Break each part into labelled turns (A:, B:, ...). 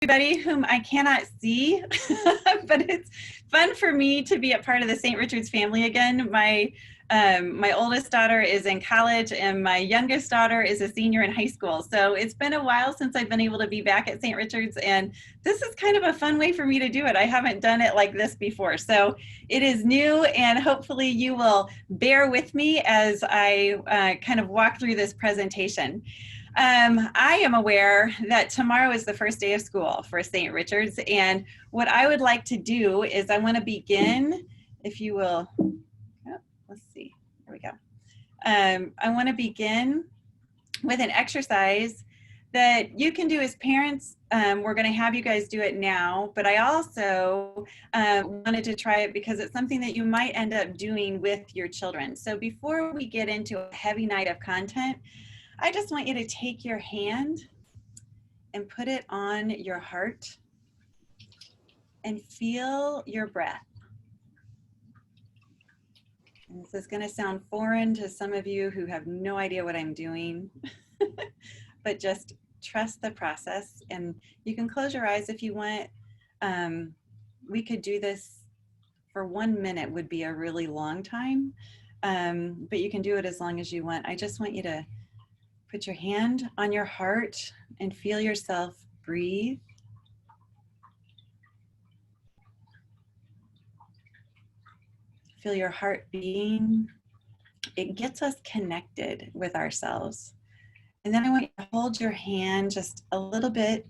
A: everybody whom I cannot see, but it's fun for me to be a part of the St. Richard's family again. My oldest daughter is in college and my youngest daughter is a senior in high school. So it's been a while since I've been able to be back at St. Richard's, and this is kind of a fun way for me to do it. I haven't done it like this before. So it is new, and hopefully you will bear with me as I kind of walk through this presentation. I am aware that tomorrow is the first day of school for St. Richard's, and what I would like to do is I want to begin, if you will, let's see, there we go. I want to begin with an exercise that you can do as parents. We're going to have you guys do it now, but I also wanted to try it because it's something that you might end up doing with your children. So before we get into a heavy night of content, I just want you to take your hand and put it on your heart and feel your breath. And this is going to sound foreign to some of you who have no idea what I'm doing, but just trust the process. And you can close your eyes if you want. We could do this for 1 minute, would be a really long time, but you can do it as long as you want. I just want you to put your hand on your heart and feel yourself breathe. Feel your heart beating. It gets us connected with ourselves. And then I want you to hold your hand just a little bit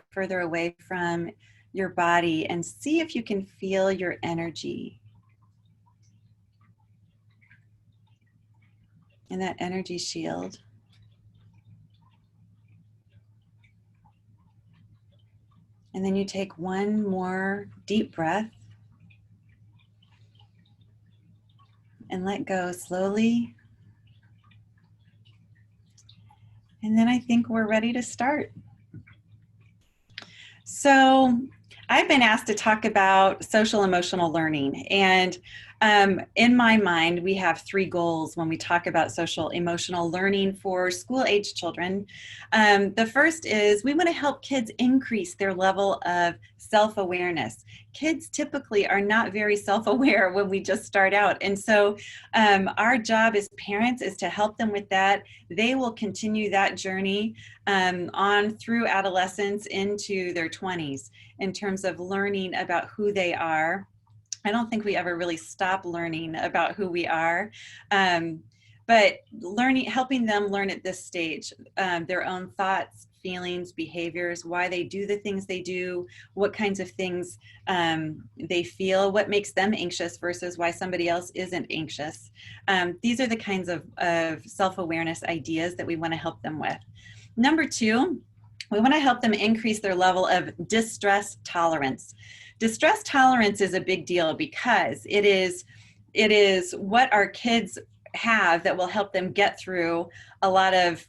A: further away from your body and see if you can feel your energy. And that energy shield. And then you take one more deep breath and let go slowly. And then I think we're ready to start. So I've been asked to talk about social emotional learning, and in my mind, we have 3 goals when we talk about social emotional learning for school-age children. The first is we want to help kids increase their level of self-awareness. Kids typically are not very self-aware when we just start out, and so our job as parents is to help them with that. They will continue that journey on through adolescence into their 20s in terms of learning about who they are. I don't think we ever really stop learning about who we are, but helping them learn at this stage their own thoughts, feelings, behaviors, why they do the things they do, what kinds of things they feel, what makes them anxious versus why somebody else isn't anxious. These are the kinds of self-awareness ideas that we want to help them with. Number 2, we want to help them increase their level of distress tolerance. Distress tolerance is a big deal because it is what our kids have that will help them get through a lot of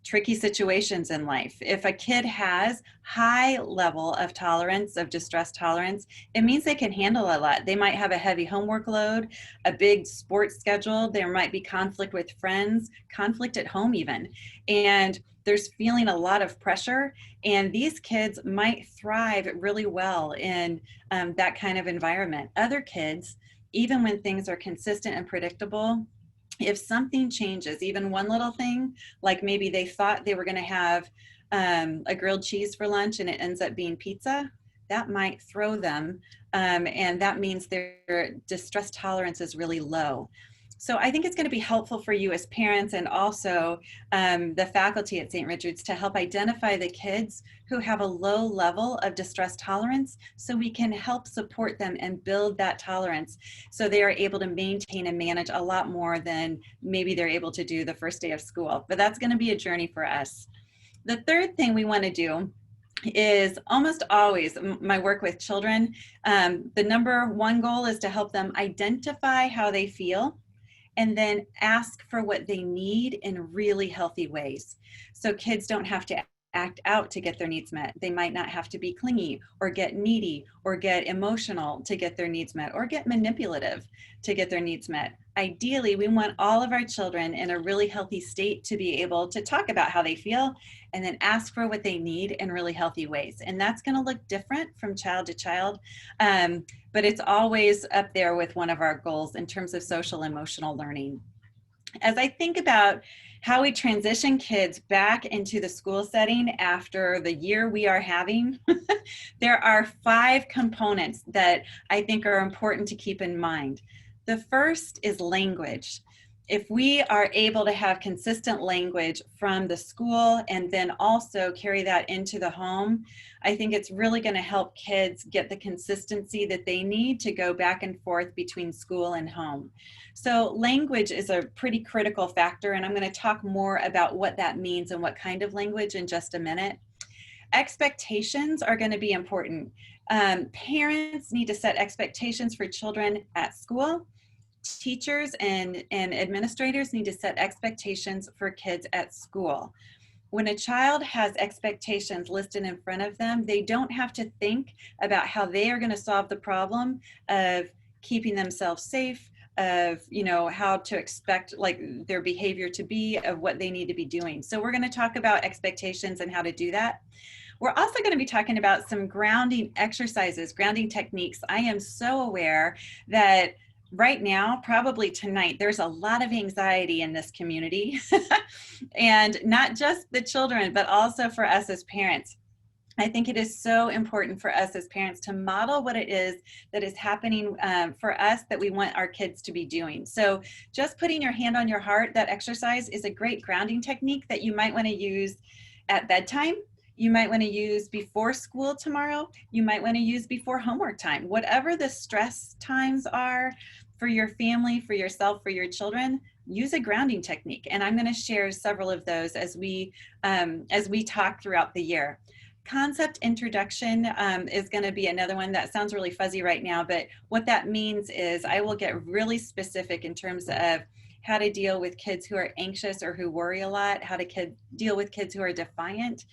A: tricky situations in life. If a kid has high level of tolerance, of distress tolerance, it means they can handle a lot. They might have a heavy homework load, a big sports schedule, there might be conflict with friends, conflict at home even, and there's feeling a lot of pressure, and these kids might thrive really well in that kind of environment. Other kids, even when things are consistent and predictable, if something changes, even one little thing, like maybe they thought they were going to have a grilled cheese for lunch and it ends up being pizza, that might throw them, and that means their distress tolerance is really low. So I think it's going to be helpful for you as parents and also the faculty at St. Richard's to help identify the kids who have a low level of distress tolerance so we can help support them and build that tolerance so they are able to maintain and manage a lot more than maybe they're able to do the first day of school. But that's going to be a journey for us. The third thing we want to do is almost always my work with children. The number 1 goal is to help them identify how they feel and then ask for what they need in really healthy ways. So kids don't have to act out to get their needs met. They might not have to be clingy or get needy or get emotional to get their needs met or get manipulative to get their needs met. Ideally, we want all of our children in a really healthy state to be able to talk about how they feel and then ask for what they need in really healthy ways. And that's going to look different from child to child, but it's always up there with one of our goals in terms of social emotional learning. As I think about how we transition kids back into the school setting after the year we are having, there are 5 components that I think are important to keep in mind. The first is language. If we are able to have consistent language from the school and then also carry that into the home, I think it's really going to help kids get the consistency that they need to go back and forth between school and home. So language is a pretty critical factor, and I'm going to talk more about what that means and what kind of language in just a minute. Expectations are going to be important. Parents need to set expectations for children at school. Teachers and administrators need to set expectations for kids at school. When a child has expectations listed in front of them, they don't have to think about how they are going to solve the problem of keeping themselves safe, of how to expect like their behavior to be, of what they need to be doing. So we're going to talk about expectations and how to do that. We're also going to be talking about some grounding exercises, grounding techniques. I am so aware that right now, probably tonight, there's a lot of anxiety in this community, and not just the children, but also for us as parents. I think it is so important for us as parents to model what it is that is happening for us that we want our kids to be doing. So just putting your hand on your heart, that exercise is a great grounding technique that you might want to use at bedtime. You might want to use before school tomorrow. You might want to use before homework time. Whatever the stress times are for your family, for yourself, for your children, use a grounding technique. And I'm going to share several of those as we talk throughout the year. Concept introduction is going to be another one that sounds really fuzzy right now, but what that means is I will get really specific in terms of how to deal with kids who are anxious or who worry a lot, how to deal with kids who are defiant.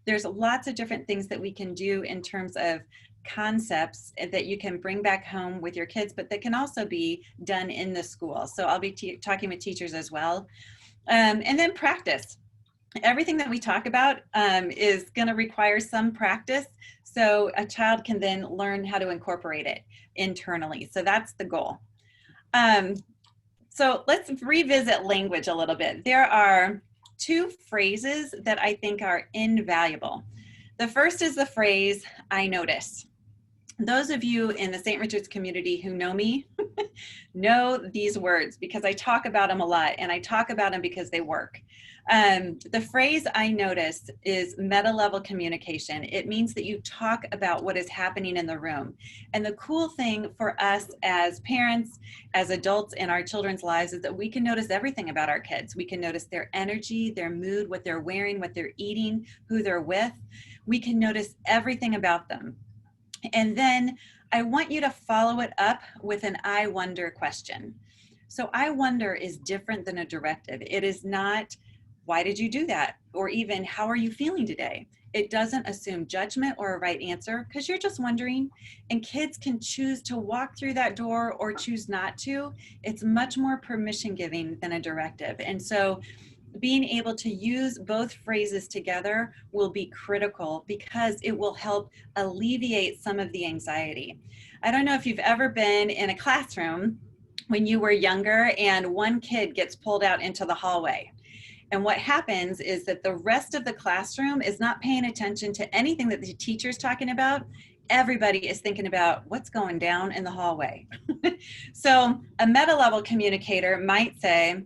A: There's lots of different things that we can do in terms of concepts that you can bring back home with your kids, but that can also be done in the school. So I'll be talking with teachers as well. And then practice. Everything that we talk about is going to require some practice, so a child can then learn how to incorporate it internally. So that's the goal. So let's revisit language a little bit. There are 2 phrases that I think are invaluable. The first is the phrase, "I notice." Those of you in the St. Richard's community who know me know these words because I talk about them a lot, and I talk about them because they work. The phrase "I notice" is meta-level communication. It means that you talk about what is happening in the room. And the cool thing for us as parents, as adults in our children's lives, is that we can notice everything about our kids. We can notice their energy, their mood, what they're wearing, what they're eating, who they're with. We can notice everything about them. And then I want you to follow it up with an "I wonder" question. So I wonder is different than a directive. It is not, "Why did you do that?" or even, "How are you feeling today?" It doesn't assume judgment or a right answer because you're just wondering, and kids can choose to walk through that door or choose not to. It's much more permission giving than a directive. And so being able to use both phrases together will be critical because it will help alleviate some of the anxiety. I don't know if you've ever been in a classroom when you were younger and one kid gets pulled out into the hallway. And what happens is that the rest of the classroom is not paying attention to anything that the teacher's talking about. Everybody is thinking about what's going down in the hallway. So a meta-level communicator might say,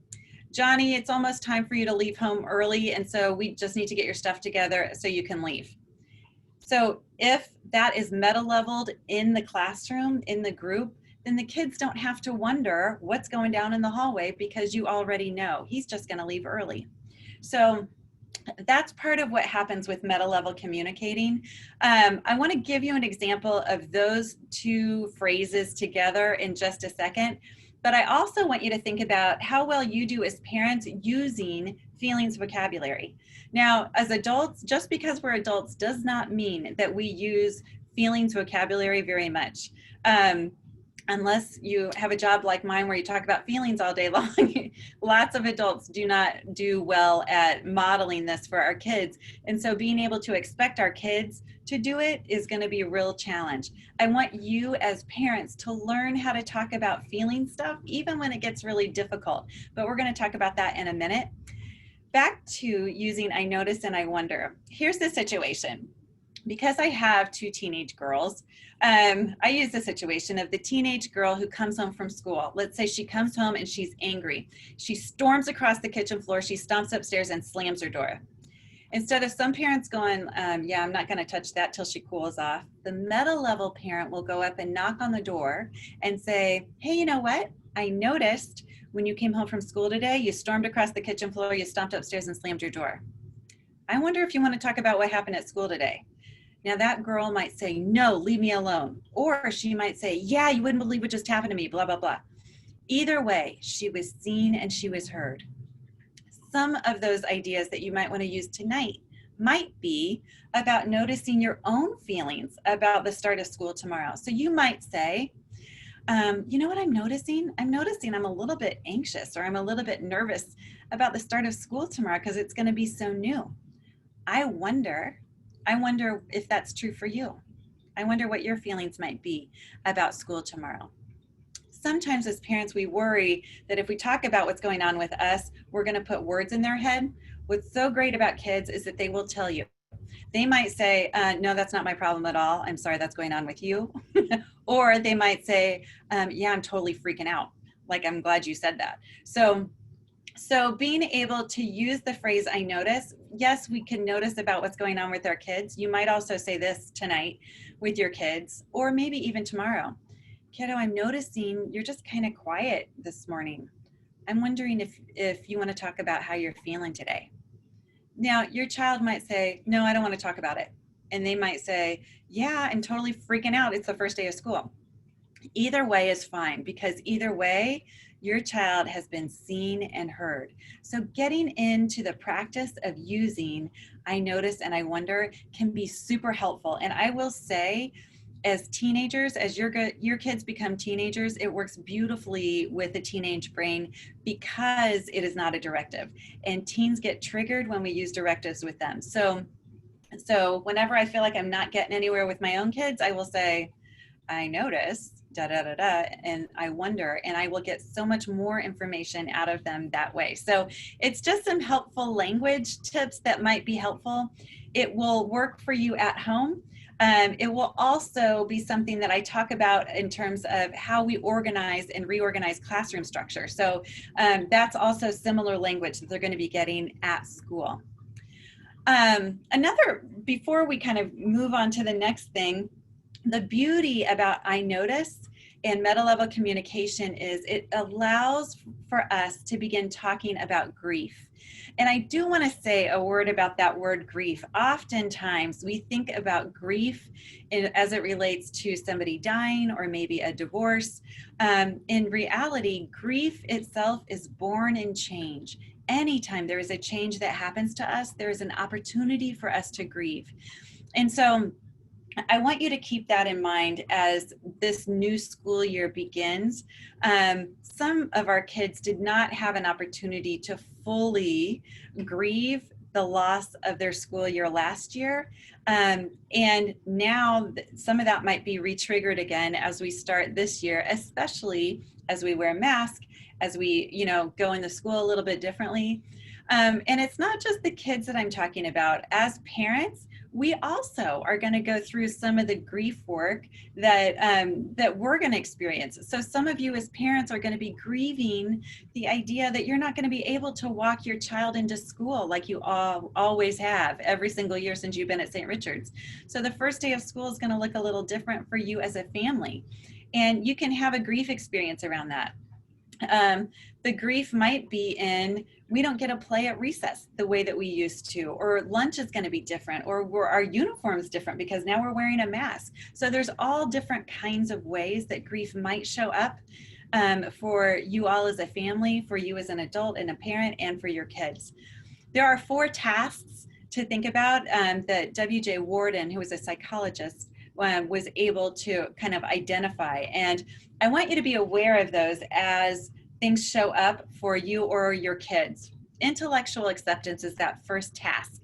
A: "Johnny, it's almost time for you to leave home early, and so we just need to get your stuff together so you can leave." So if that is meta-leveled in the classroom, in the group, then the kids don't have to wonder what's going down in the hallway because you already know he's just going to leave early. So that's part of what happens with meta-level communicating. I want to give you an example of those 2 phrases together in just a second. But I also want you to think about how well you do as parents using feelings vocabulary. Now, as adults, just because we're adults does not mean that we use feelings vocabulary very much. Unless you have a job like mine where you talk about feelings all day long, lots of adults do not do well at modeling this for our kids. And so being able to expect our kids to do it is going to be a real challenge. I want you as parents to learn how to talk about feeling stuff, even when it gets really difficult. But we're going to talk about that in a minute. Back to using I notice and I wonder. Here's the situation. Because I have two teenage girls, I use the situation of the teenage girl who comes home from school. Let's say she comes home and she's angry. She storms across the kitchen floor, she stomps upstairs and slams her door. Instead of some parents going, yeah, I'm not going to touch that till she cools off, the meta level parent will go up and knock on the door and say, hey, you know what? I noticed when you came home from school today, you stormed across the kitchen floor, you stomped upstairs and slammed your door. I wonder if you want to talk about what happened at school today. Now that girl might say, no, leave me alone. Or she might say, yeah, you wouldn't believe what just happened to me, blah, blah, blah. Either way, she was seen and she was heard. Some of those ideas that you might want to use tonight might be about noticing your own feelings about the start of school tomorrow. So you might say, you know what I'm noticing? I'm noticing I'm a little bit anxious or I'm a little bit nervous about the start of school tomorrow because it's going to be so new. I wonder if that's true for you. I wonder what your feelings might be about school tomorrow. Sometimes as parents, we worry that if we talk about what's going on with us, we're going to put words in their head. What's so great about kids is that they will tell you. They might say, no, that's not my problem at all. I'm sorry, that's going on with you. Or they might say, yeah, I'm totally freaking out. Like, I'm glad you said that. So being able to use the phrase, I notice, yes, we can notice about what's going on with our kids. You might also say this tonight with your kids, or maybe even tomorrow. Kiddo, I'm noticing you're just kind of quiet this morning. I'm wondering if you want to talk about how you're feeling today. Now, your child might say, no, I don't want to talk about it. And they might say, yeah, I'm totally freaking out. It's the first day of school. Either way is fine, because either way, your child has been seen and heard. So getting into the practice of using I notice and I wonder can be super helpful. And I will say, as teenagers, as your kids become teenagers, it works beautifully with the teenage brain because it is not a directive. And teens get triggered when we use directives with them. So whenever I feel like I'm not getting anywhere with my own kids, I will say, I notice, da da da da, and I wonder, and I will get so much more information out of them that way. So it's just some helpful language tips that might be helpful. It will work for you at home. It will also be something that I talk about in terms of how we organize and reorganize classroom structure. So that's also similar language that they're going to be getting at school. Before we kind of move on to the next thing, the beauty about I notice and meta-level communication is it allows for us to begin talking about grief. And I do want to say a word about that word grief. Oftentimes we think about grief as it relates to somebody dying or maybe a divorce. In reality, grief itself is born in change. Anytime there is a change that happens to us, there is an opportunity for us to grieve. And so I want you to keep that in mind as this new school year begins. Some of our kids did not have an opportunity to fully grieve the loss of their school year last year. And now some of that might be re-triggered again as we start this year, especially as we wear masks, as we, go into school a little bit differently. And it's not just the kids that I'm talking about. As parents, we also are going to go through some of the grief work that we're going to experience. So some of you as parents are going to be grieving the idea that you're not going to be able to walk your child into school like you always have every single year since you've been at St. Richard's. So the first day of school is going to look a little different for you as a family. And you can have a grief experience around that. The grief might be in, we don't get to play at recess the way that we used to, or lunch is going to be different, or our uniform's different because now we're wearing a mask. So there's all different kinds of ways that grief might show up for you all as a family, for you as an adult and a parent, and for your kids. There are 4 tasks to think about that W.J. Warden, who was a psychologist, was able to kind of identify. And I want you to be aware of those as things show up for you or your kids. Intellectual acceptance is that first task.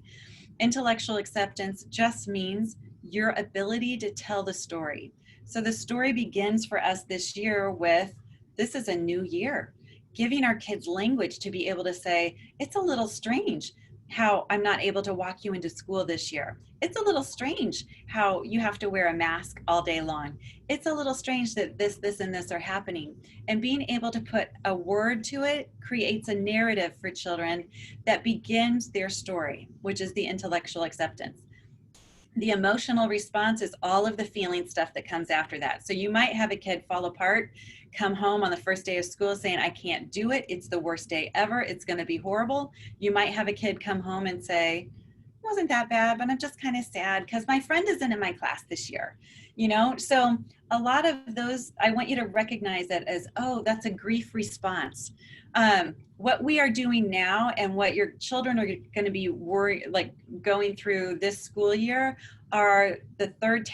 A: Intellectual acceptance just means your ability to tell the story. So the story begins for us this year with, this is a new year, giving our kids language to be able to say, it's a little strange how I'm not able to walk you into school this year. It's a little strange how you have to wear a mask all day long. It's a little strange that this, and this are happening. And being able to put a word to it creates a narrative for children that begins their story, which is the intellectual acceptance. The emotional response is all of the feeling stuff that comes after that. So you might have a kid fall apart, come home on the first day of school saying, I can't do it. It's the worst day ever. It's going to be horrible. You might have a kid come home and say, it wasn't that bad, but I'm just kind of sad because my friend isn't in my class this year. You know, so a lot of those, I want you to recognize that as, oh, that's a grief response. What we are doing now and what your children are going to be going through this school year are the third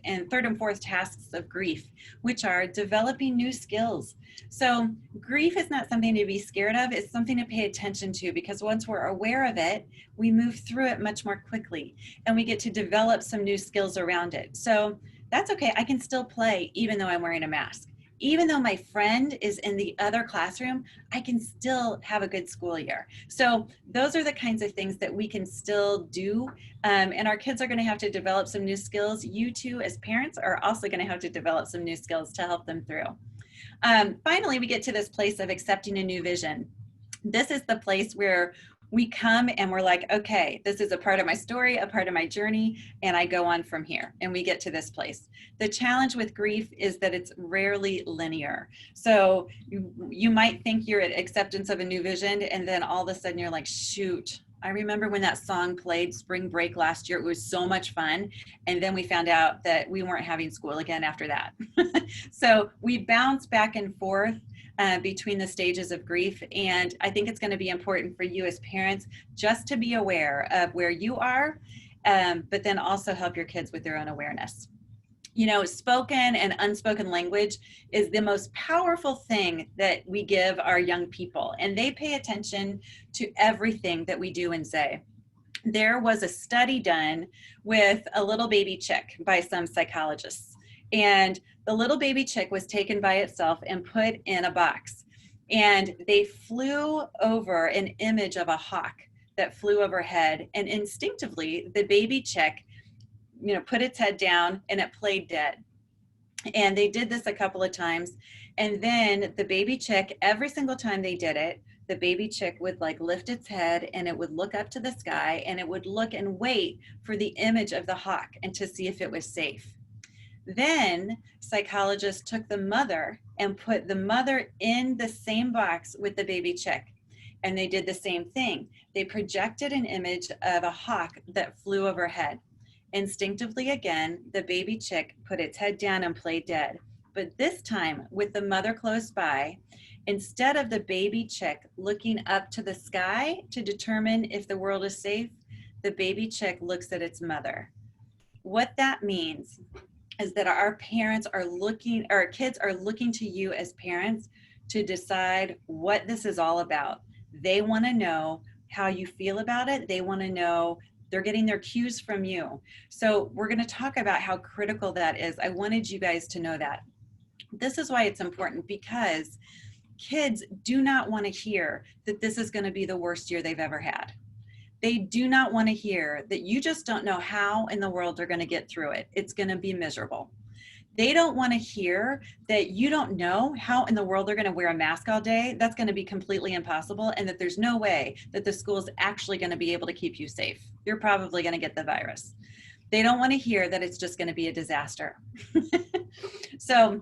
A: and fourth tasks of grief, which are developing new skills. So grief is not something to be scared of. It's something to pay attention to, because once we're aware of it, we move through it much more quickly and we get to develop some new skills around it. So that's okay. I can still play even though I'm wearing a mask. Even though my friend is in the other classroom, I can still have a good school year. So those are the kinds of things that we can still do. And our kids are going to have to develop some new skills. You too, as parents, are also going to have to develop some new skills to help them through. Finally, we get to this place of accepting a new vision. This is the place where we come and we're like, okay, this is a part of my story, a part of my journey, and I go on from here, and we get to this place. The challenge with grief is that it's rarely linear. So you might think you're at acceptance of a new vision, and then all of a sudden you're like, shoot, I remember when that song played spring break last year. It was so much fun. And then we found out that we weren't having school again after that. So we bounce back and forth between the stages of grief. And I think it's going to be important for you as parents just to be aware of where you are, but then also help your kids with their own awareness. You know, spoken and unspoken language is the most powerful thing that we give our young people, and they pay attention to everything that we do and say. There was a study done with a little baby chick by some psychologists, and the little baby chick was taken by itself and put in a box, and they flew over an image of a hawk that flew overhead, and instinctively the baby chick, you know, put its head down and it played dead. And they did this a couple of times. And then the baby chick, every single time they did it, the baby chick would like lift its head and it would look up to the sky and it would look and wait for the image of the hawk and to see if it was safe. Then psychologists took the mother and put the mother in the same box with the baby chick. And they did the same thing. They projected an image of a hawk that flew overhead. Instinctively again, the baby chick put its head down and played dead. But this time, with the mother close by, instead of the baby chick looking up to the sky to determine if the world is safe, the baby chick looks at its mother. What that means is that our kids are looking to you as parents to decide what this is all about. They want to know how you feel about it. They want to know. They're getting their cues from you. So we're going to talk about how critical that is. I wanted you guys to know that. This is why it's important, because kids do not want to hear that this is going to be the worst year they've ever had. They do not want to hear that you just don't know how in the world they're going to get through it. It's going to be miserable. They don't want to hear that you don't know how in the world they're going to wear a mask all day. That's going to be completely impossible, and that there's no way that the school's actually going to be able to keep you safe. You're probably going to get the virus. They don't want to hear that it's just going to be a disaster. So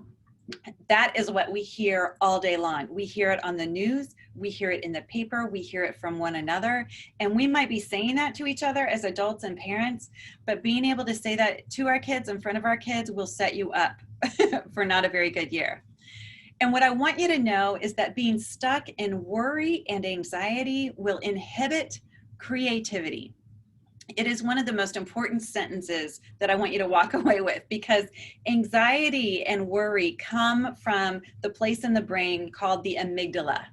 A: that is what we hear all day long. We hear it on the news. We hear it in the paper. We hear it from one another. And we might be saying that to each other as adults and parents, but being able to say that to our kids in front of our kids will set you up for not a very good year. And what I want you to know is that being stuck in worry and anxiety will inhibit creativity. It is one of the most important sentences that I want you to walk away with, because anxiety and worry come from the place in the brain called the amygdala.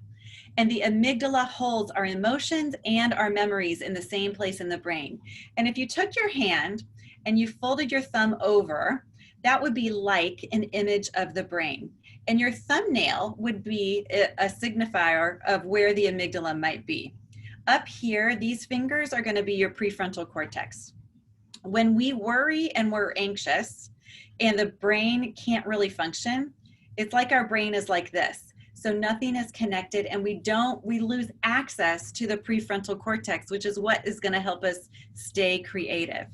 A: And the amygdala holds our emotions and our memories in the same place in the brain. And if you took your hand and you folded your thumb over, that would be like an image of the brain. And your thumbnail would be a signifier of where the amygdala might be. Up here, these fingers are going to be your prefrontal cortex. When we worry and we're anxious and the brain can't really function, it's like our brain is like this. So nothing is connected, and we lose access to the prefrontal cortex, which is what is going to help us stay creative.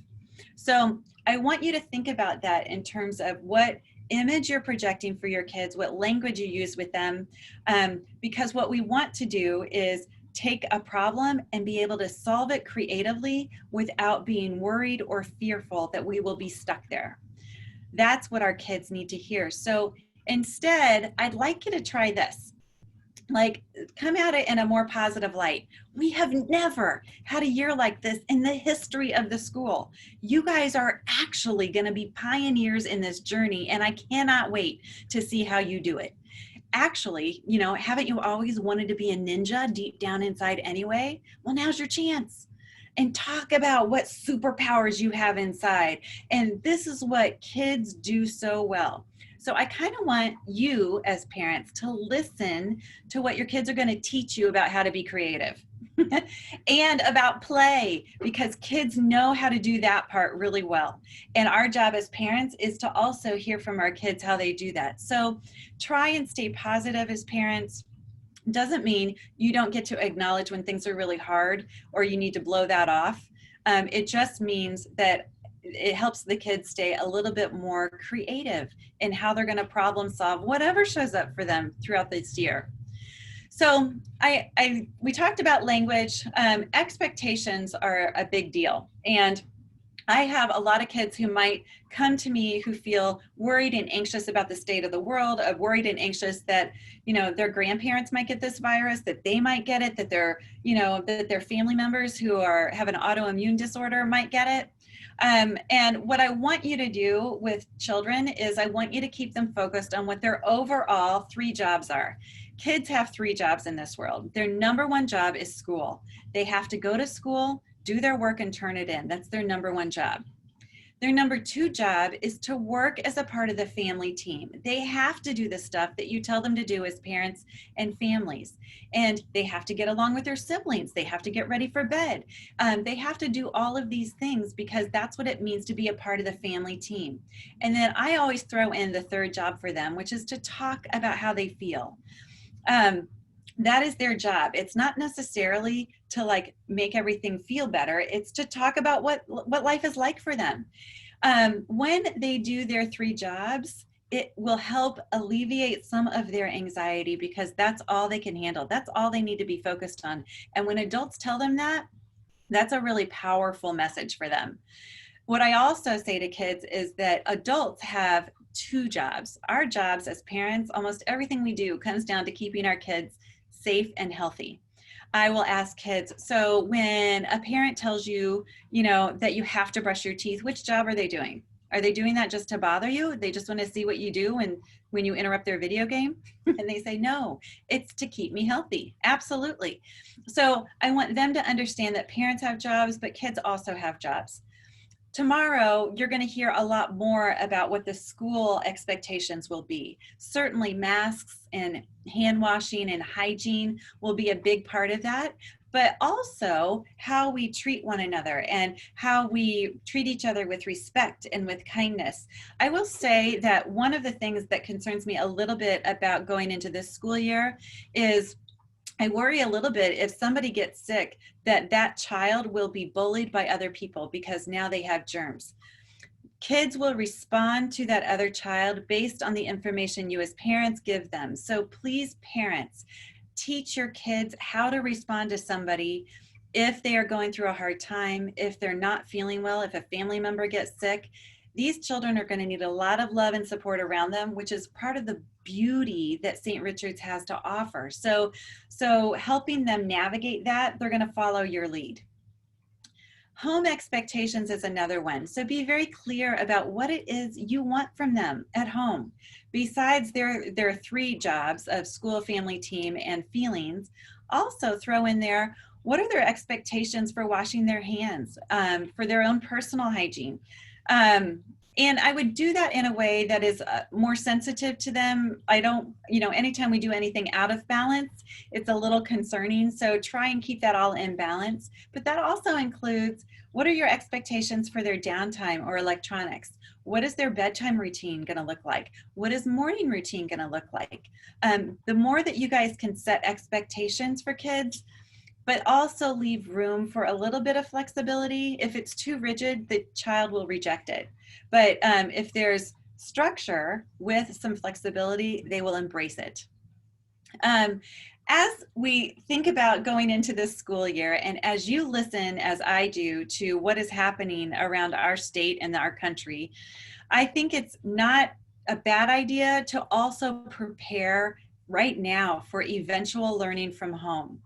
A: So I want you to think about that in terms of what image you're projecting for your kids, what language you use with them, because what we want to do is take a problem and be able to solve it creatively without being worried or fearful that we will be stuck there. That's what our kids need to hear. So instead, I'd like you to try this. Like, come at it in a more positive light. We have never had a year like this in the history of the school. You guys are actually going to be pioneers in this journey, and I cannot wait to see how you do it. Actually, haven't you always wanted to be a ninja deep down inside anyway? Well, now's your chance. And talk about what superpowers you have inside. And this is what kids do so well. So I kind of want you as parents to listen to what your kids are going to teach you about how to be creative and about play, because kids know how to do that part really well. And our job as parents is to also hear from our kids how they do that. So try and stay positive as parents. Doesn't mean you don't get to acknowledge when things are really hard or you need to blow that off. It just means that it helps the kids stay a little bit more creative in how they're going to problem solve whatever shows up for them throughout this year. So we talked about language. Expectations are a big deal. And I have a lot of kids who might come to me who feel worried and anxious about the state of the world, worried and anxious that, their grandparents might get this virus, that they might get it, that their family members who have an autoimmune disorder might get it. And what I want you to do with children is I want you to keep them focused on what their overall 3 jobs are. Kids have 3 jobs in this world. Their number 1 job is school. They have to go to school, do their work, and turn it in. That's their number 1 job. Their number 2 job is to work as a part of the family team. They have to do the stuff that you tell them to do as parents and families. And they have to get along with their siblings. They have to get ready for bed. They have to do all of these things because that's what it means to be a part of the family team. And then I always throw in the 3rd job for them, which is to talk about how they feel. That is their job. It's not necessarily to make everything feel better. It's to talk about what life is like for them. When they do their 3 jobs, it will help alleviate some of their anxiety because that's all they can handle. That's all they need to be focused on. And when adults tell them that, that's a really powerful message for them. What I also say to kids is that adults have 2 jobs. Our jobs as parents, almost everything we do comes down to keeping our kids safe and healthy. I will ask kids, so when a parent tells you, that you have to brush your teeth, which job are they doing? Are they doing that just to bother you? They just want to see what you do when you interrupt their video game? And they say, no, it's to keep me healthy. Absolutely. So I want them to understand that parents have jobs, but kids also have jobs. Tomorrow, you're going to hear a lot more about what the school expectations will be. Certainly masks and hand washing and hygiene will be a big part of that, but also how we treat one another and how we treat each other with respect and with kindness. I will say that one of the things that concerns me a little bit about going into this school year is I worry a little bit if somebody gets sick that child will be bullied by other people because now they have germs. Kids will respond to that other child based on the information you as parents give them. So please, parents, teach your kids how to respond to somebody if they are going through a hard time, if they're not feeling well, if a family member gets sick. These children are going to need a lot of love and support around them, which is part of the beauty that St. Richard's has to offer. So helping them navigate that, they're going to follow your lead. Home expectations is another one. So be very clear about what it is you want from them at home. Besides their three jobs of school, family, team, and feelings, also throw in there, what are their expectations for washing their hands, for their own personal hygiene? Um, and I would do that in a way that is more sensitive to them. I don't, anytime we do anything out of balance, it's a little concerning. So try and keep that all in balance. But that also includes, what are your expectations for their downtime or electronics? What is their bedtime routine going to look like? What is morning routine going to look like? The more that you guys can set expectations for kids, but also leave room for a little bit of flexibility. If it's too rigid, the child will reject it. But if there's structure with some flexibility, they will embrace it. As we think about going into this school year, and as you listen, as I do, to what is happening around our state and our country, I think it's not a bad idea to also prepare right now for eventual learning from home.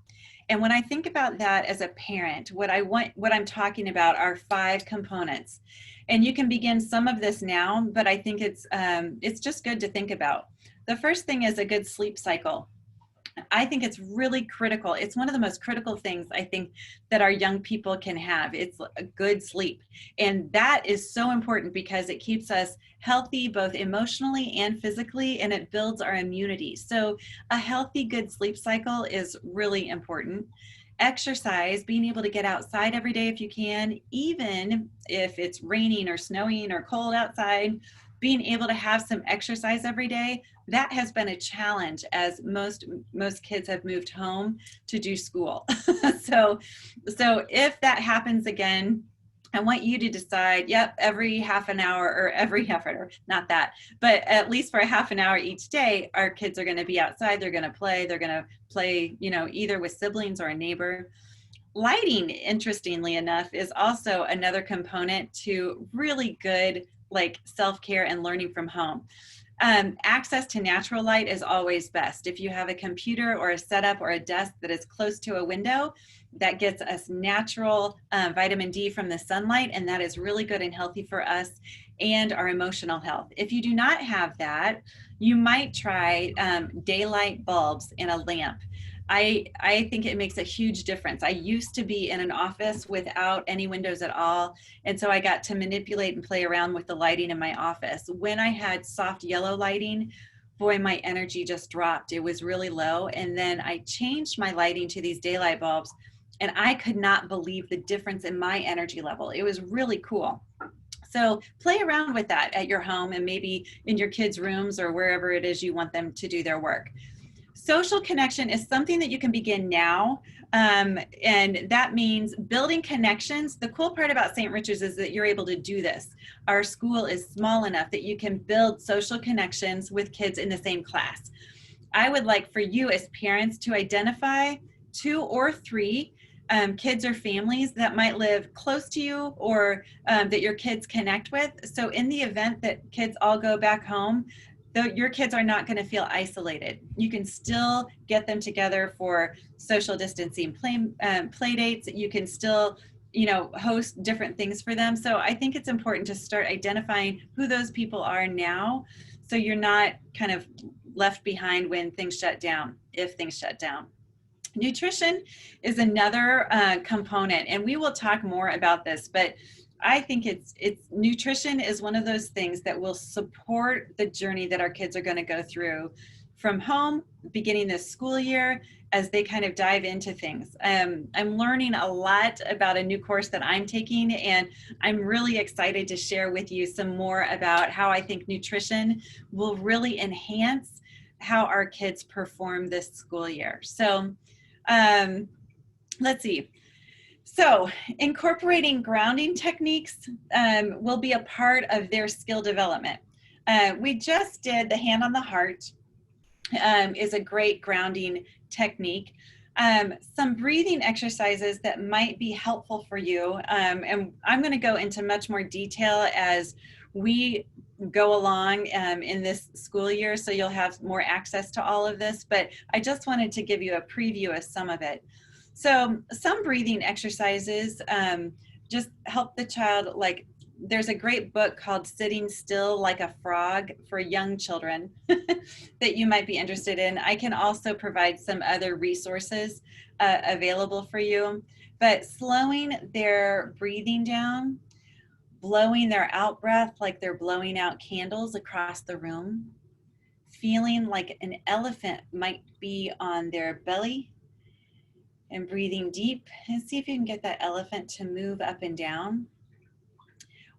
A: And when I think about that as a parent, what I'm talking about are 5 components. And you can begin some of this now, but I think it's just good to think about. The first thing is a good sleep cycle. I think it's really critical. It's one of the most critical things I think that our young people can have. It's a good sleep. And that is so important because it keeps us healthy, both emotionally and physically, and it builds our immunity. So a healthy, good sleep cycle is really important. Exercise, being able to get outside every day if you can, even if it's raining or snowing or cold outside, being able to have some exercise every day, that has been a challenge as most kids have moved home to do school. So if that happens again, I want you to decide, yep, every half an hour or every half an hour, not that, but at least for a half an hour each day, our kids are going to be outside, they're going to play, either with siblings or a neighbor. Lighting, interestingly enough, is also another component to really good like self-care and learning from home. Access to natural light is always best. If you have a computer or a setup or a desk that is close to a window, that gets us natural vitamin D from the sunlight, and that is really good and healthy for us and our emotional health. If you do not have that, you might try daylight bulbs and a lamp. I think it makes a huge difference. I used to be in an office without any windows at all, and so I got to manipulate and play around with the lighting in my office. When I had soft yellow lighting, boy, my energy just dropped. It was really low, and then I changed my lighting to these daylight bulbs, and I could not believe the difference in my energy level. It was really cool. So play around with that at your home and maybe in your kids' rooms or wherever it is you want them to do their work. Social connection is something that you can begin now. And that means building connections. The cool part about St. Richard's is that you're able to do this. Our school is small enough that you can build social connections with kids in the same class. I would like for you as parents to identify 2 or 3 kids or families that might live close to you or that your kids connect with. So in the event that kids all go back home, your kids are not going to feel isolated. You can still get them together for social distancing play dates. You can still, host different things for them. So I think it's important to start identifying who those people are now, so you're not kind of left behind when things shut down, if things shut down. Nutrition is another component, and we will talk more about this, but I think it's nutrition is one of those things that will support the journey that our kids are going to go through from home, beginning this school year, as they kind of dive into things. I'm learning a lot about a new course that I'm taking, and I'm really excited to share with you some more about how I think nutrition will really enhance how our kids perform this school year. So let's see. So incorporating grounding techniques will be a part of their skill development. We just did the hand on the heart is a great grounding technique. Some breathing exercises that might be helpful for you. And I'm going to go into much more detail as we go along in this school year, so you'll have more access to all of this, but I just wanted to give you a preview of some of it. So some breathing exercises just help the child, like there's a great book called Sitting Still Like a Frog for young children that you might be interested in. I can also provide some other resources available for you, but slowing their breathing down, blowing their out breath like they're blowing out candles across the room, feeling like an elephant might be on their belly, and breathing deep, and see if you can get that elephant to move up and down.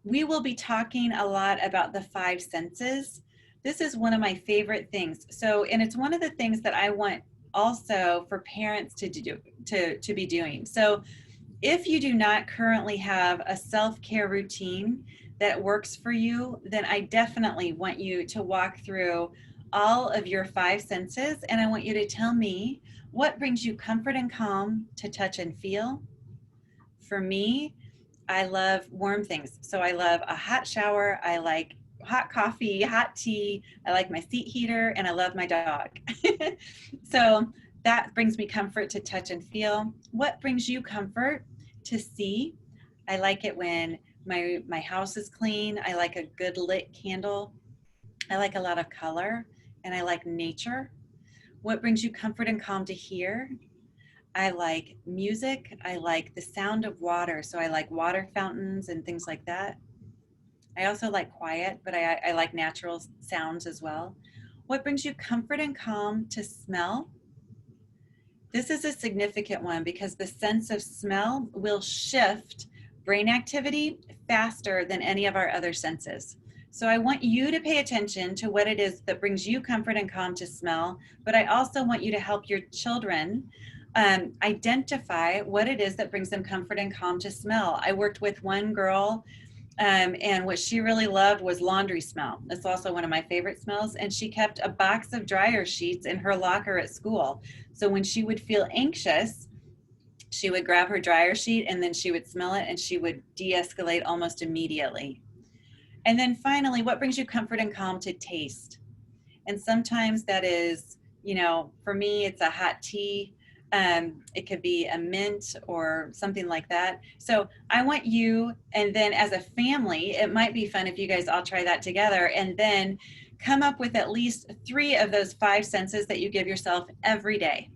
A: We will be talking a lot about the five senses. This is one of my favorite things. So, and it's one of the things that I want also for parents to be doing. So if you do not currently have a self-care routine that works for you, then I definitely want you to walk through all of your five senses, and I want you to tell me what brings you comfort and calm to touch and feel. For me, I love warm things. So I love a hot shower. I like hot coffee, hot tea. I like my seat heater, and I love my dog. So that brings me comfort to touch and feel. What brings you comfort to see? I like it when my house is clean. I like a good lit candle. I like a lot of color, and I like nature. What brings you comfort and calm to hear? I like music. I like the sound of water. So I like water fountains and things like that. I also like quiet, but I like natural sounds as well. What brings you comfort and calm to smell? This is a significant one because the sense of smell will shift brain activity faster than any of our other senses. So I want you to pay attention to what it is that brings you comfort and calm to smell, but I also want you to help your children identify what it is that brings them comfort and calm to smell. I worked with one girl and what she really loved was laundry smell. That's also one of my favorite smells. And she kept a box of dryer sheets in her locker at school. So when she would feel anxious, she would grab her dryer sheet and then she would smell it and she would de-escalate almost immediately. And then finally, what brings you comfort and calm to taste? And sometimes that is, for me, it's a hot tea. It could be a mint or something like that. So I want you, and then as a family, it might be fun if you guys all try that together and then come up with at least 3 of those 5 senses that you give yourself every day.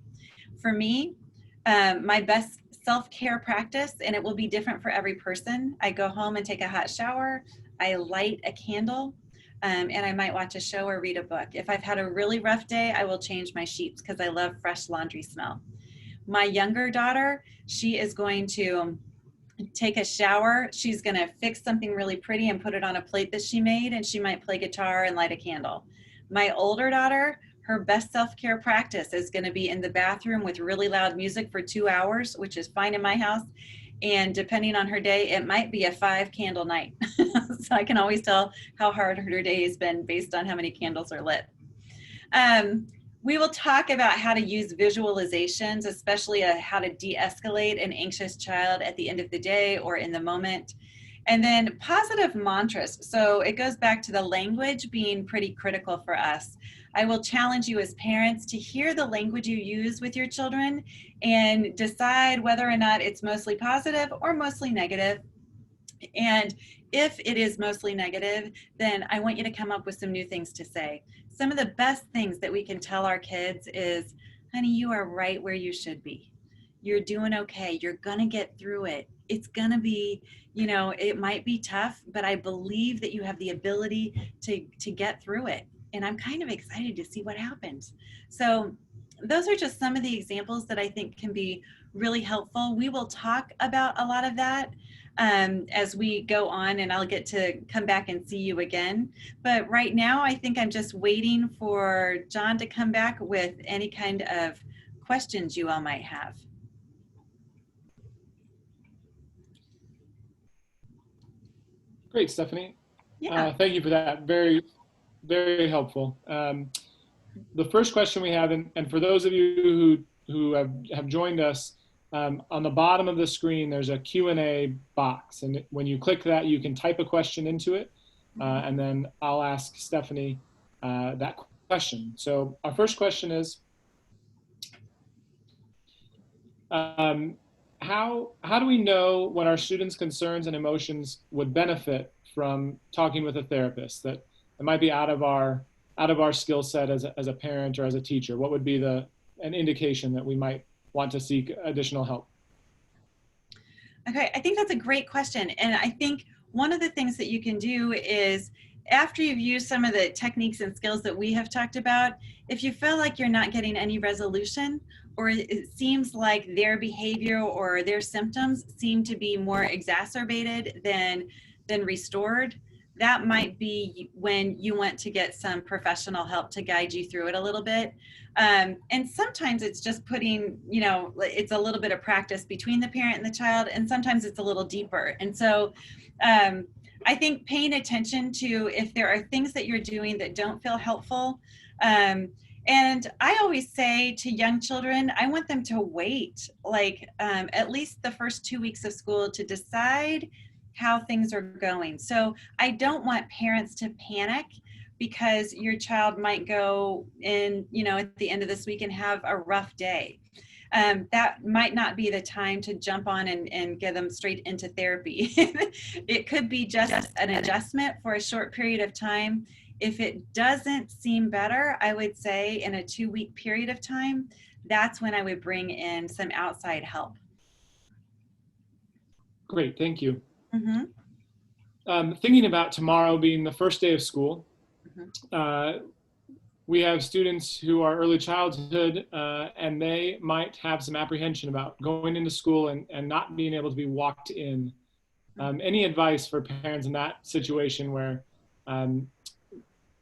A: For me, my best self-care practice, and it will be different for every person. I go home and take a hot shower. I light a candle. And I might watch a show or read a book. If I've had a really rough day, I will change my sheets because I love fresh laundry smell. My younger daughter, she is going to take a shower. She's going to fix something really pretty and put it on a plate that she made, and she might play guitar and light a candle. My older daughter, her best self-care practice is going to be in the bathroom with really loud music for 2 hours, which is fine in my house. And depending on her day, it might be a 5 candle night. So I can always tell how hard her day has been based on how many candles are lit. We will talk about how to use visualizations, especially how to de-escalate an anxious child at the end of the day or in the moment. And then positive mantras. So it goes back to the language being pretty critical for us. I will challenge you as parents to hear the language you use with your children and decide whether or not it's mostly positive or mostly negative. And if it is mostly negative, then I want you to come up with some new things to say. Some of the best things that we can tell our kids is, honey, you are right where you should be. You're doing okay. You're going to get through it. It's going to be, it might be tough, but I believe that you have the ability to get through it. And I'm kind of excited to see what happens. So those are just some of the examples that I think can be really helpful. We will talk about a lot of that as we go on, and I'll get to come back and see you again. But right now, I think I'm just waiting for John to come back with any kind of questions you all might have.
B: Great, Stephanie.
A: Yeah.
B: Thank you for that. Very, very helpful. The first question we have, and for those of you who have joined us, on the bottom of the screen, there's a Q&A box. And when you click that, you can type a question into it. And then I'll ask Stephanie that question. So our first question is, how do we know when our students' concerns and emotions would benefit from talking with a therapist, that it might be out of our skill set as a parent or as a teacher? What would be an indication that we might want to seek additional help?
A: Okay, I think that's a great question. And I think one of the things that you can do is, after you've used some of the techniques and skills that we have talked about, if you feel like you're not getting any resolution, or it seems like their behavior or their symptoms seem to be more exacerbated than restored, that might be when you want to get some professional help to guide you through it a little bit. And sometimes it's just putting, it's a little bit of practice between the parent and the child, and sometimes it's a little deeper. And so I think paying attention to if there are things that you're doing that don't feel helpful. And I always say to young children, I want them to wait at least the first 2 weeks of school to decide how things are going. So I don't want parents to panic because your child might go in, at the end of this week and have a rough day. That might not be the time to jump on and get them straight into therapy. It could be just an adjustment for a short period of time. If it doesn't seem better, I would say in a 2-week period of time, that's when I would bring in some outside help.
B: Great, thank you.
A: Mm-hmm.
B: Thinking about tomorrow being the first day of school,
A: Mm-hmm.
B: We have students who are early childhood, and they might have some apprehension about going into school and not being able to be walked in. Any advice for parents in that situation where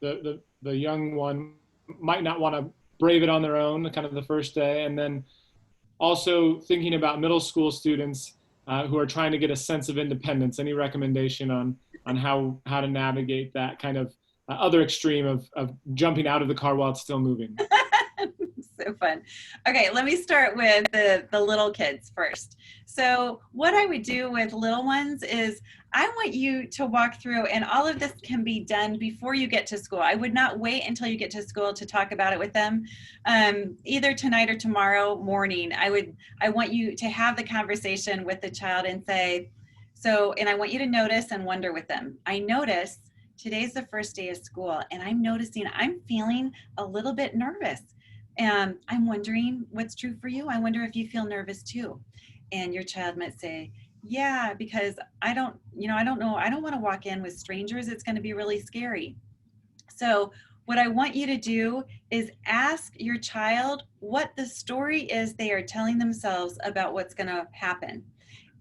B: the young one might not want to brave it on their own, kind of the first day, and then also thinking about middle school students who are trying to get a sense of independence? Any recommendation on how to navigate that kind of other extreme of jumping out of the car while it's still moving?
A: So fun. Okay, let me start with the little kids first. So what I would do with little ones is I want you to walk through, and all of this can be done before you get to school. I would not wait until you get to school to talk about it with them. Either tonight or tomorrow morning, I want you to have the conversation with the child and say, and I want you to notice and wonder with them. I notice today's the first day of school, and I'm noticing I'm feeling a little bit nervous. And I'm wondering what's true for you. I wonder if you feel nervous too. And your child might say, yeah, because I don't know. I don't want to walk in with strangers. It's going to be really scary. So what I want you to do is ask your child what the story is they are telling themselves about what's going to happen.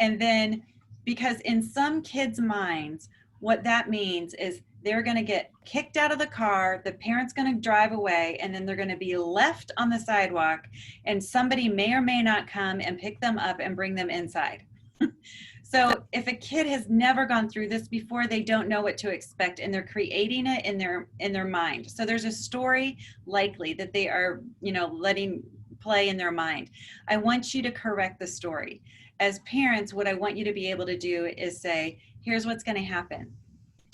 A: And then, because in some kids' minds, what that means is they're going to get kicked out of the car, the parent's going to drive away, and then they're going to be left on the sidewalk, and somebody may or may not come and pick them up and bring them inside. So if a kid has never gone through this before, they don't know what to expect, and they're creating it in their mind. So there's a story likely that they are, letting play in their mind. I want you to correct the story. As parents, what I want you to be able to do is say, here's what's going to happen.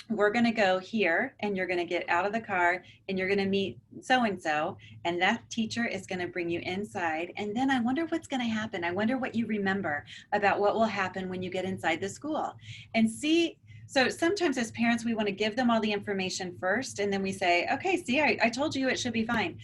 A: We're going to go here, and you're going to get out of the car, and you're going to meet so-and-so, and that teacher is going to bring you inside. And then I wonder what's going to happen. I wonder what you remember about what will happen when you get inside the school. And see, so sometimes as parents, we want to give them all the information first, and then we say, okay, see, I told you it should be fine.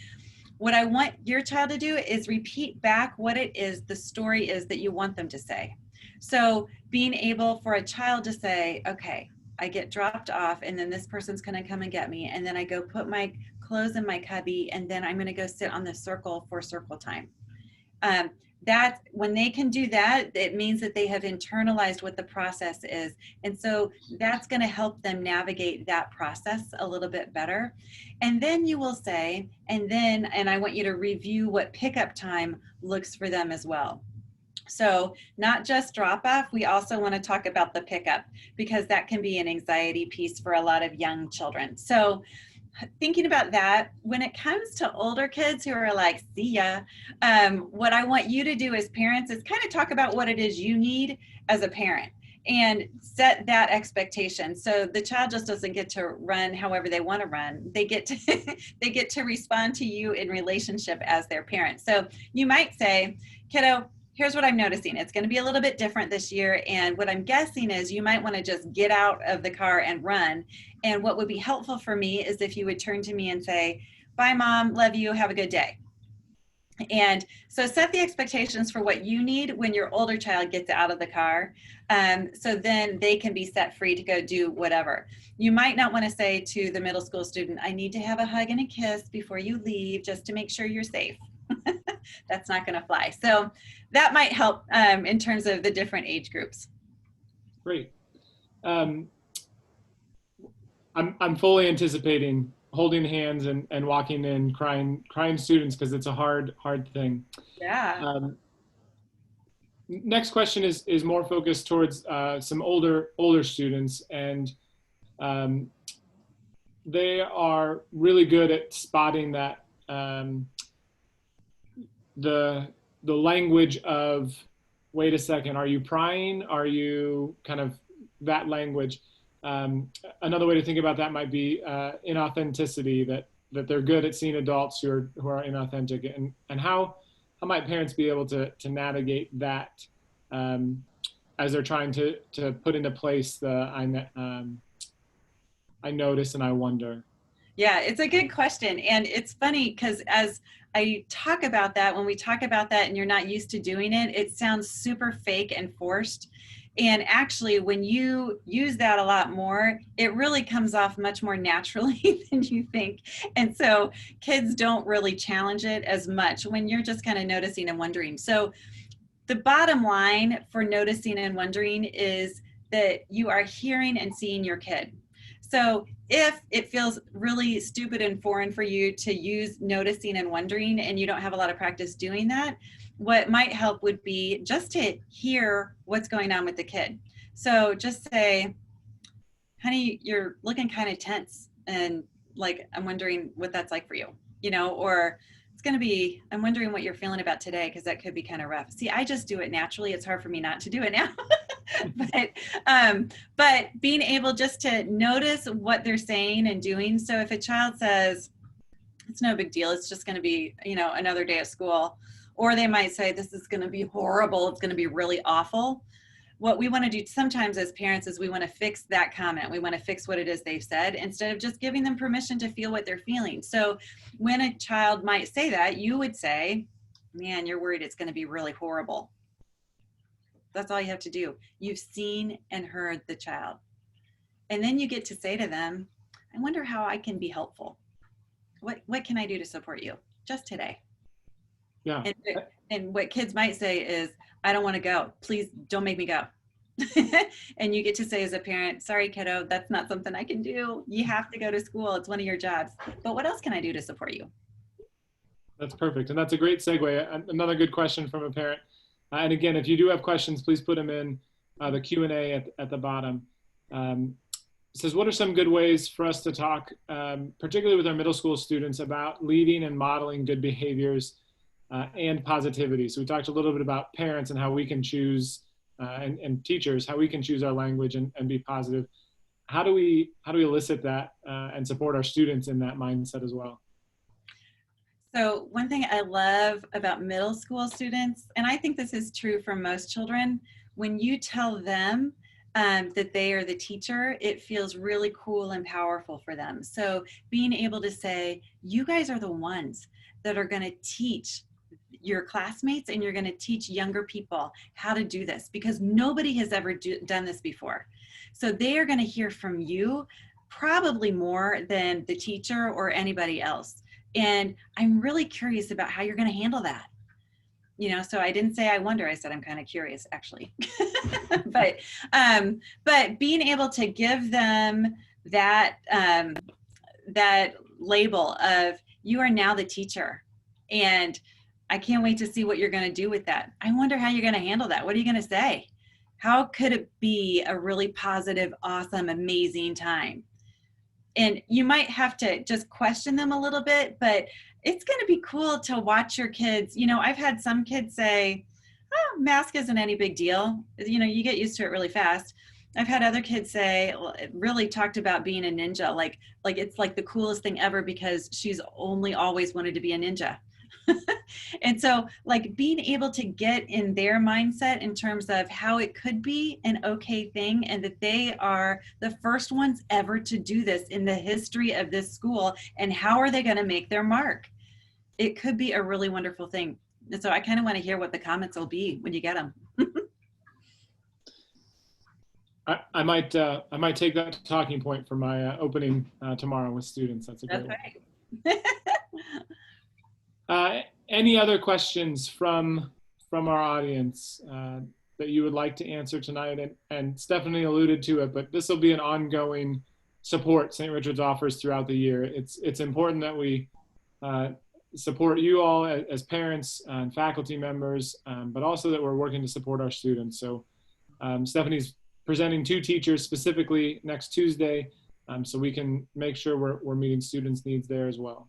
A: What I want your child to do is repeat back what it is, the story is that you want them to say. So being able for a child to say, okay, I get dropped off, and then this person's going to come and get me, and then I go put my clothes in my cubby, and then I'm going to go sit on the circle for circle time. That when they can do that, it means that they have internalized what the process is. And so that's going to help them navigate that process a little bit better. And then you will say, and I want you to review what pickup time looks for them as well. So not just drop off, we also want to talk about the pickup, because that can be an anxiety piece for a lot of young children. So thinking about that, when it comes to older kids who are like, see ya, what I want you to do as parents is kind of talk about what it is you need as a parent and set that expectation. So the child just doesn't get to run however they want to run. They get to, they get to respond to you in relationship as their parent. So you might say, kiddo, here's what I'm noticing. It's going to be a little bit different this year. And what I'm guessing is you might want to just get out of the car and run. And what would be helpful for me is if you would turn to me and say, bye, mom, love you, have a good day. And so set the expectations for what you need when your older child gets out of the car. So then they can be set free to go do whatever. You might not want to say to the middle school student, I need to have a hug and a kiss before you leave just to make sure you're safe. That's not going to fly. So that might help in terms of the different age groups.
B: Great. I'm fully anticipating holding hands and walking in crying students, because it's a hard thing.
A: Yeah.
B: Next question is more focused towards some older students, and they are really good at spotting that the language of, wait a second, are you prying? Are you kind of that language? Another way to think about that might be inauthenticity, that they're good at seeing adults who are inauthentic, and how might parents be able to navigate that as they're trying to put into place the I notice and I wonder.
A: Yeah, it's a good question. And it's funny because as I talk about that, when we talk about that and you're not used to doing it, it sounds super fake and forced. And actually, when you use that a lot more, it really comes off much more naturally than you think. And so kids don't really challenge it as much when you're just kind of noticing and wondering. So the bottom line for noticing and wondering is that you are hearing and seeing your kid. So if it feels really stupid and foreign for you to use noticing and wondering, and you don't have a lot of practice doing that, what might help would be just to hear what's going on with the kid. So just say, honey, you're looking kind of tense, and like, I'm wondering what that's like for you, or it's going to be, I'm wondering what you're feeling about today, because that could be kind of rough. See, I just do it naturally. It's hard for me not to do it now. But being able just to notice what they're saying and doing. So if a child says, it's no big deal, it's just going to be, another day at school, or they might say, this is going to be horrible, it's going to be really awful. What we want to do sometimes as parents is we want to fix that comment. We want to fix what it is they've said instead of just giving them permission to feel what they're feeling. So when a child might say that, you would say, man, you're worried it's going to be really horrible. That's all you have to do. You've seen and heard the child. And then you get to say to them, I wonder how I can be helpful. What can I do to support you just today?
B: Yeah.
A: And what kids might say is, I don't want to go. Please don't make me go. And you get to say as a parent, sorry, kiddo, that's not something I can do. You have to go to school. It's one of your jobs. But what else can I do to support you?
B: That's perfect. And that's a great segue. Another good question from a parent. And again, if you do have questions, please put them in the Q&A at the bottom. It says, what are some good ways for us to talk, particularly with our middle school students, about leading and modeling good behaviors and positivity? So we talked a little bit about parents and how we can choose, and teachers, how we can choose our language and be positive. How do we elicit that and support our students in that mindset as well?
A: So one thing I love about middle school students, and I think this is true for most children, when you tell them that they are the teacher, it feels really cool and powerful for them. So being able to say, you guys are the ones that are going to teach your classmates, and you're going to teach younger people how to do this, because nobody has ever done this before. So they are going to hear from you probably more than the teacher or anybody else. And I'm really curious about how you're going to handle that. So I didn't say I wonder, I said I'm kind of curious, actually. but being able to give them that that label of, you are now the teacher, and I can't wait to see what you're going to do with that. I wonder how you're going to handle that. What are you going to say? How could it be a really positive, awesome, amazing time? And you might have to just question them a little bit, but it's going to be cool to watch your kids. I've had some kids say, oh, mask isn't any big deal. You get used to it really fast. I've had other kids say, well, it really talked about being a ninja. Like it's like the coolest thing ever because she's only always wanted to be a ninja. And so like being able to get in their mindset in terms of how it could be an okay thing, and that they are the first ones ever to do this in the history of this school, and how are they going to make their mark? It could be a really wonderful thing. And so I kind of want to hear what the comments will be when you get them.
B: I might take that talking point for my opening tomorrow with students. That's a great
A: That's
B: one.
A: right.
B: Any other questions from our audience that you would like to answer tonight? And Stephanie alluded to it, but this will be an ongoing support St. Richard's offers throughout the year. It's important that we support you all as parents and faculty members, but also that we're working to support our students. So Stephanie's presenting 2 teachers specifically next Tuesday, so we can make sure we're meeting students' needs there as well.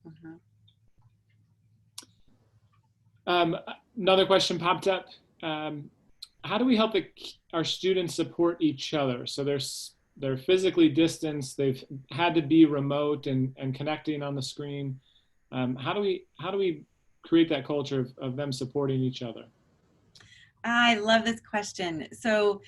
A: Mhm.
B: Another question popped up. How do we help our students support each other? So they're physically distanced. They've had to be remote and connecting on the screen. How do we create that culture of them supporting each other?
A: I love this question. So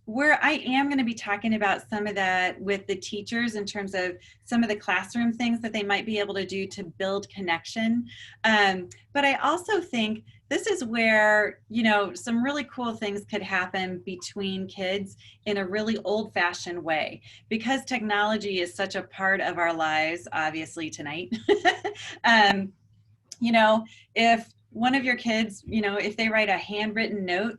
A: where I am going to be talking about some of that with the teachers in terms of some of the classroom things that they might be able to do to build connection. But I also think this is where, you know, some really cool things could happen between kids in a really old-fashioned way, because technology is such a part of our lives, obviously tonight. You know, if one of your kids, you know, if they write a handwritten note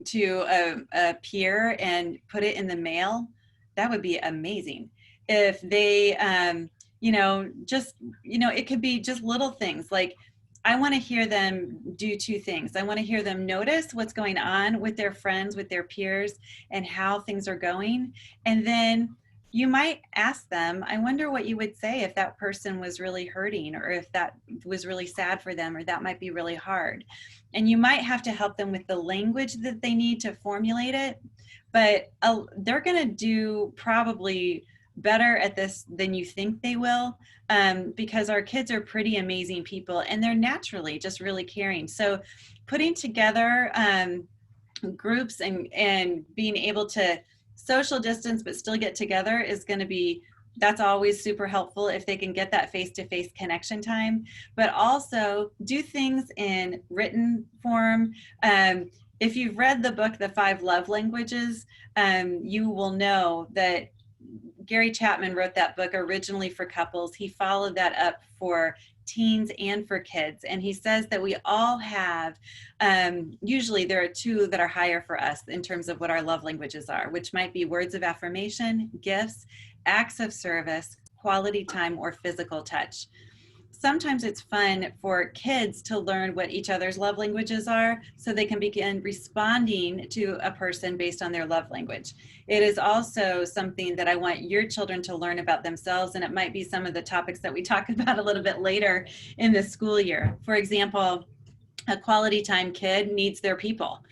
A: to a peer and put it in the mail, that would be amazing. If they, you know, just, you know, it could be just little things like, I want to hear them do 2 things. I want to hear them notice what's going on with their friends, with their peers, and how things are going. And then you might ask them, I wonder what you would say if that person was really hurting, or if that was really sad for them, or that might be really hard. And you might have to help them with the language that they need to formulate it, but they're going to do probably better at this than you think they will, because our kids are pretty amazing people, and they're naturally just really caring. So putting together groups and being able to social distance but still get together is going to be, that's always super helpful if they can get that face-to-face connection time. But also do things in written form. If you've read the book The 5 Love Languages, you will know that Gary Chapman wrote that book originally for couples. He followed that up for teens and for kids. And he says that we all have, usually there are 2 that are higher for us in terms of what our love languages are, which might be words of affirmation, gifts, acts of service, quality time, or physical touch. Sometimes it's fun for kids to learn what each other's love languages are, so they can begin responding to a person based on their love language. It is also something that I want your children to learn about themselves, and it might be some of the topics that we talk about a little bit later in the school year. For example, a quality time kid needs their people,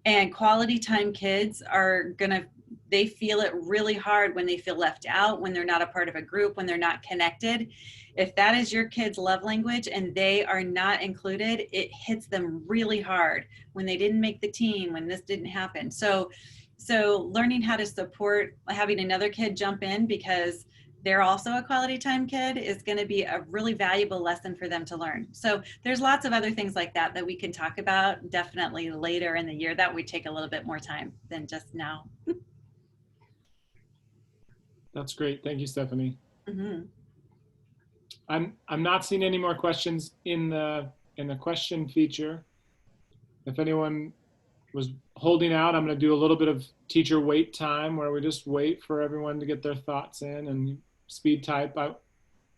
A: and quality time kids are gonna, they feel it really hard when they feel left out, when they're not a part of a group, when they're not connected. If that is your kid's love language and they are not included, it hits them really hard when they didn't make the team, when this didn't happen. So learning how to support having another kid jump in because they're also a quality time kid is going to be a really valuable lesson for them to learn. So there's lots of other things like that that we can talk about definitely later in the year. That would take a little bit more time than just now.
B: That's great. Thank you, Stephanie.
A: Mm-hmm.
B: I'm not seeing any more questions in the question feature. If anyone was holding out, I'm going to do a little bit of teacher wait time where we just wait for everyone to get their thoughts in and speed type. I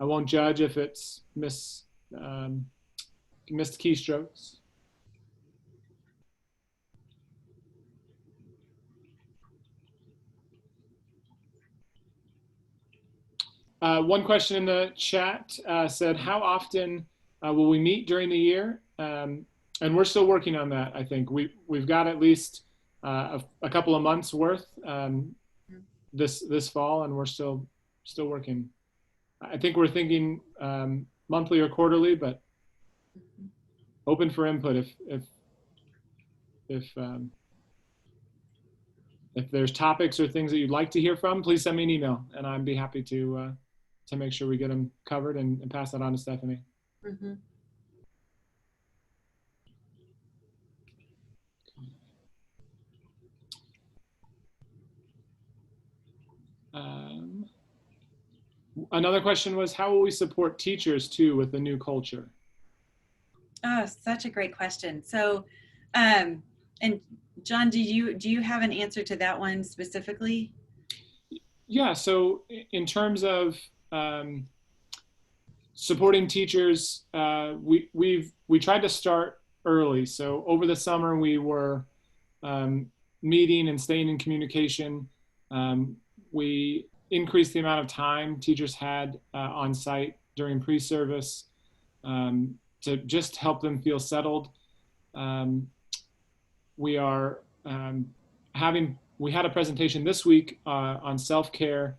B: won't judge if it's missed keystrokes. One question in the chat said, how often will we meet during the year? And we're still working on that. I think we've got at least a couple of months worth this fall, and we're still working. I think we're thinking monthly or quarterly, but open for input if um, if there's topics or things that you'd like to hear from, please send me an email, and I'd be happy to make sure we get them covered and pass that on to Stephanie.
A: Mm-hmm.
B: Another question was, how will we support teachers too with the new culture?
A: Oh, such a great question. So, and John, do you have an answer to that one specifically?
B: Yeah, so in terms of supporting teachers, we tried to start early. So over the summer, we were meeting and staying in communication. We increased the amount of time teachers had on site during pre-service to just help them feel settled. We are we had a presentation this week on self-care.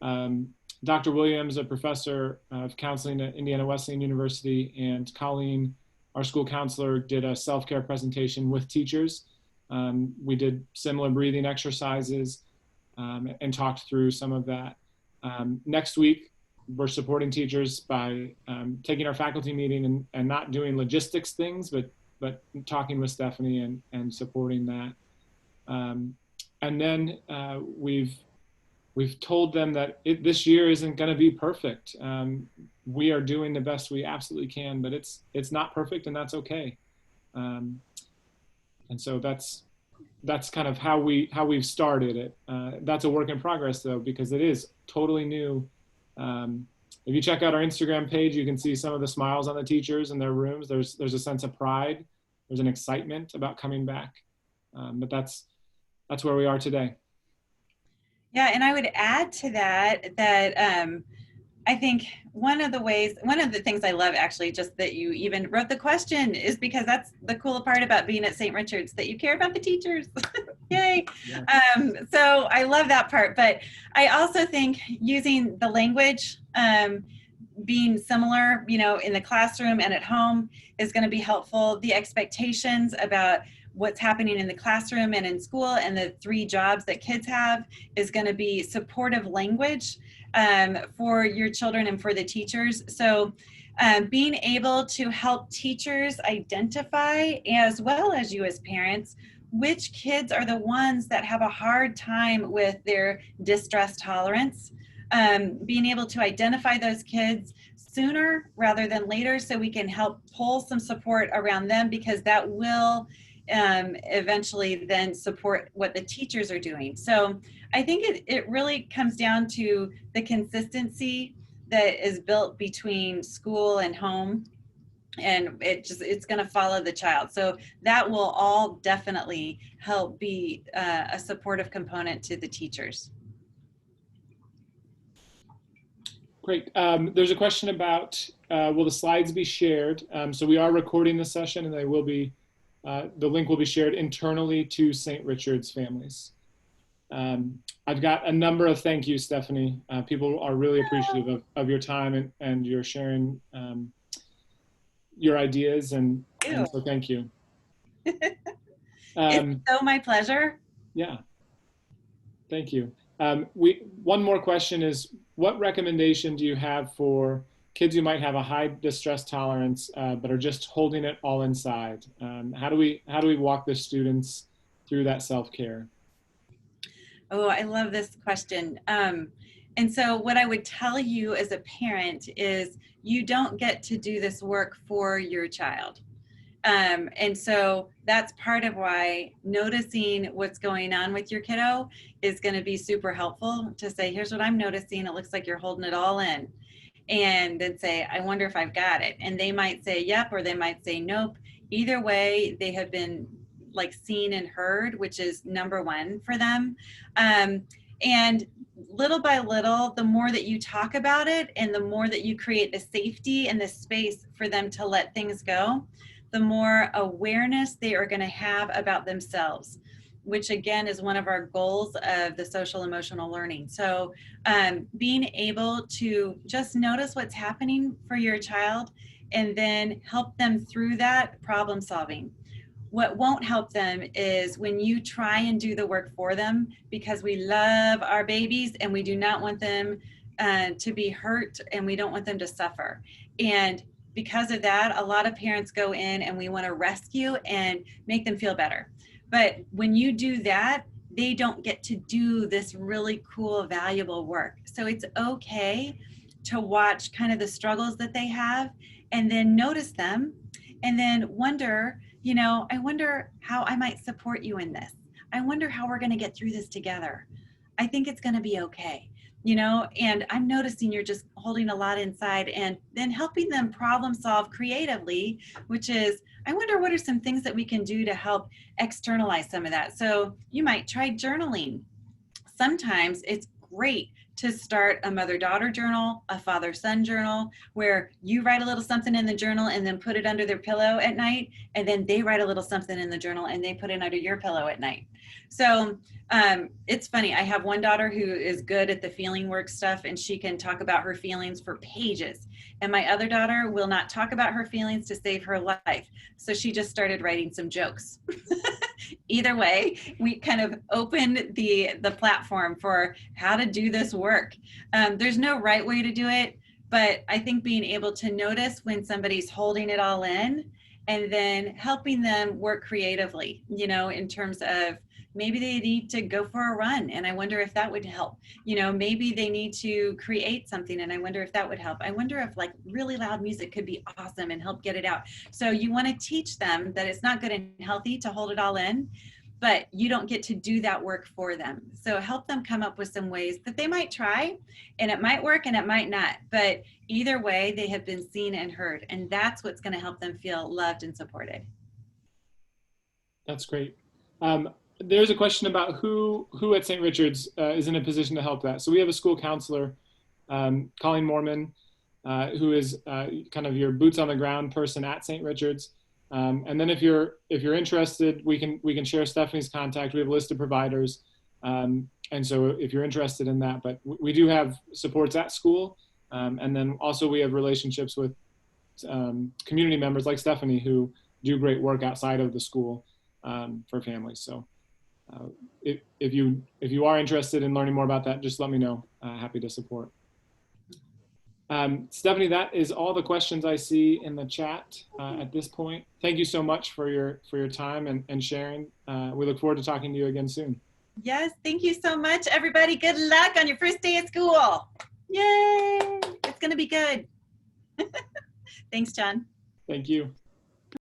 B: Dr. Williams, a professor of counseling at Indiana Wesleyan University, and Colleen, our school counselor, did a self-care presentation with teachers. We did similar breathing exercises and talked through some of that. Next week, we're supporting teachers by taking our faculty meeting and not doing logistics things, but talking with Stephanie and supporting that. And then we've told them that this year isn't going to be perfect. We are doing the best we absolutely can, but it's not perfect, and that's okay. And so that's kind of how we've started it. That's a work in progress though, because it is totally new. If you check out our Instagram page, you can see some of the smiles on the teachers in their rooms. There's a sense of pride. There's an excitement about coming back. But that's where we are today.
A: Yeah, and I would add to that I think one of the things I love actually, just that you even wrote the question, is because that's the cool part about being at St. Richard's, that you care about the teachers. Yay. Yeah. So I love that part, but I also think using the language, being similar, in the classroom and at home is going to be helpful. The expectations about what's happening in the classroom and in school and the 3 jobs that kids have is going to be supportive language for your children and for the teachers. So being able to help teachers identify, as well as you as parents, which kids are the ones that have a hard time with their distress tolerance. Being able to identify those kids sooner rather than later, so we can help pull some support around them, because that will eventually then support what the teachers are doing. So I think it really comes down to the consistency that is built between school and home, and it's going to follow the child. So that will all definitely help be a supportive component to the teachers.
B: Great. There's a question about will the slides be shared? So we are recording the session, and they will be. The link will be shared internally to St. Richard's families. I've got a number of thank yous, Stephanie. People are really appreciative of your time and your sharing your ideas, and so thank you.
A: It's so my pleasure.
B: Yeah, thank you. One more question is, what recommendation do you have for kids who might have a high distress tolerance but are just holding it all inside? How do we walk the students through that self-care?
A: Oh, I love this question. And so what I would tell you as a parent is, you don't get to do this work for your child. And so that's part of why noticing what's going on with your kiddo is going to be super helpful, to say, here's what I'm noticing. It looks like you're holding it all in. And then say, I wonder if I've got it. And they might say, yep, or they might say, nope. Either way, they have been like seen and heard, which is number one for them. And little by little, the more that you talk about it and the more that you create the safety and the space for them to let things go, the more awareness they are going to have about themselves. which again is one of our goals of the social emotional learning. So being able to just notice what's happening for your child and then help them through that problem solving. What won't help them is when you try and do the work for them, because we love our babies and we do not want them to be hurt and we don't want them to suffer. And because of that, a lot of parents go in and we want to rescue and make them feel better. But when you do that, they don't get to do this really cool, valuable work. So it's okay to watch kind of the struggles that they have and then notice them and then wonder, you know, I wonder how I might support you in this. I wonder how we're going to get through this together. I think it's going to be okay, you know, and I'm noticing you're just holding a lot inside, and then helping them problem solve creatively, which is, I wonder what are some things that we can do to help externalize some of that. So you might try journaling. Sometimes it's great to start a mother-daughter journal, a father-son journal, where you write a little something in the journal and then put it under their pillow at night, and then they write a little something in the journal and they put it under your pillow at night. So it's funny. I have one daughter who is good at the feeling work stuff, and she can talk about her feelings for pages. And my other daughter will not talk about her feelings to save her life. So she just started writing some jokes. Either way, we kind of opened the platform for how to do this work. There's no right way to do it, but I think being able to notice when somebody's holding it all in and then helping them work creatively, you know, in terms of maybe they need to go for a run and I wonder if that would help. You know, maybe they need to create something and I wonder if that would help. I wonder if like really loud music could be awesome and help get it out. So you want to teach them that it's not good and healthy to hold it all in, but you don't get to do that work for them. So help them come up with some ways that they might try, and it might work and it might not, but either way they have been seen and heard, and that's what's going to help them feel loved and supported.
B: That's great. There's a question about who at St. Richard's is in a position to help that. So we have a school counselor, Colleen Mormon, who is kind of your boots on the ground person at St. Richard's. And then if you're interested, we can share Stephanie's contact. We have a list of providers, and so if you're interested in that, but we do have supports at school, and then also we have relationships with community members like Stephanie who do great work outside of the school for families. So if you are interested in learning more about that, just let me know. Happy to support. Stephanie, that is all the questions I see in the chat at this point. Thank you so much for your time and sharing. We look forward to talking to you again soon.
A: Yes, thank you so much, everybody. Good luck on your first day at school. Yay! It's going to be good. Thanks, John.
B: Thank you.